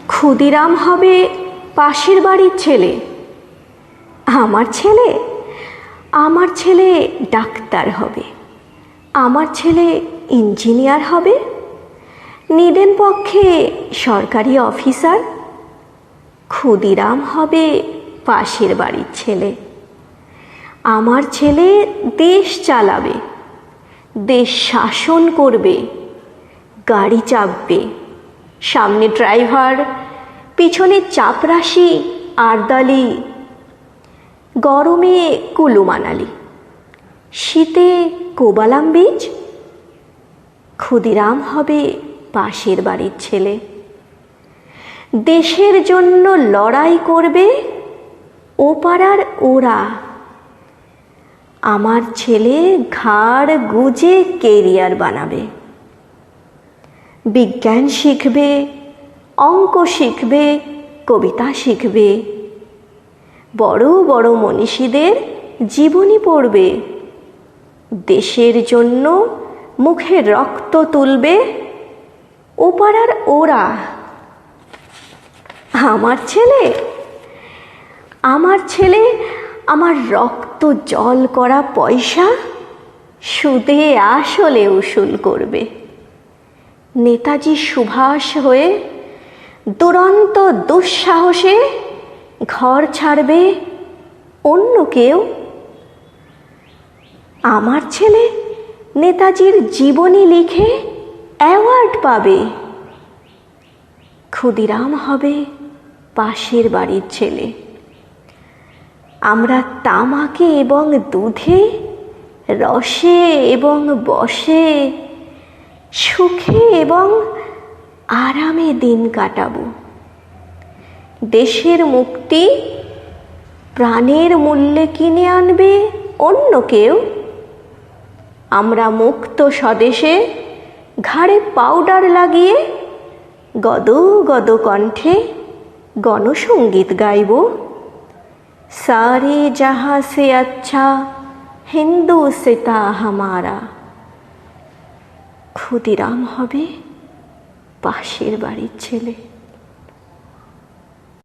ক্ষুদিরাম হবে পাশের বাড়ির ছেলে। আমার ছেলে ডাক্তার হবে, আমার ছেলে ইঞ্জিনিয়ার হবে, নিদেন পক্ষে সরকারি অফিসার। ক্ষুদিরাম হবে পাশের বাড়ির ছেলে। আমার ছেলে দেশ চালাবে, দেশ শাসন করবে, গাড়ি চাপবে, সামনে ড্রাইভার, পিছনে চাপরাশি আরদালি। গরমে কুলু মানালি, শীতে কোবালাম বীচ। ক্ষুদিরাম হবে পাশের বাড়ির ছেলে। দেশের জন্য লড়াই করবে ও পাড়ার ওরা। আমার ছেলে ঘাড় গুজে কেরিয়ার বানাবে, বিজ্ঞান শিখবে, অঙ্ক শিখবে, কবিতা শিখবে, বড় বড় মনীষীদের জীবনী পড়বে, দেশের জন্য মুখে রক্ত তুলবে ও পাড়ার ওরা। আমার ছেলে আমার রক্ত জল করা পয়সা সুদে আসলে উসুল করবে। নেতাজি সুভাষ হয়ে দুরন্ত দুঃসাহসে ঘর ছাড়বে অন্য কেউ। আমার ছেলে নেতাজির জীবনী লিখে অ্যাওয়ার্ড পাবে। ক্ষুদিরাম হবে পাশের বাড়ির ছেলে। আমরা তামাকে এবং দুধে, রসে এবং বসে, সুখে এবং আরামে দিন কাটাবো। দেশের মুক্তি প্রাণের মূল্যে কিনে আনবে অন্য কেউ। আমরা মুক্ত স্বদেশে ঘাড়ে পাউডার লাগিয়ে গদ গদ কণ্ঠে গণসঙ্গীত গাইব। সারে জাহাঁ সে আচ্ছা হিন্দুস্তা হামারা। ক্ষুদিরাম হবে পাশের বাড়ির ছেলে।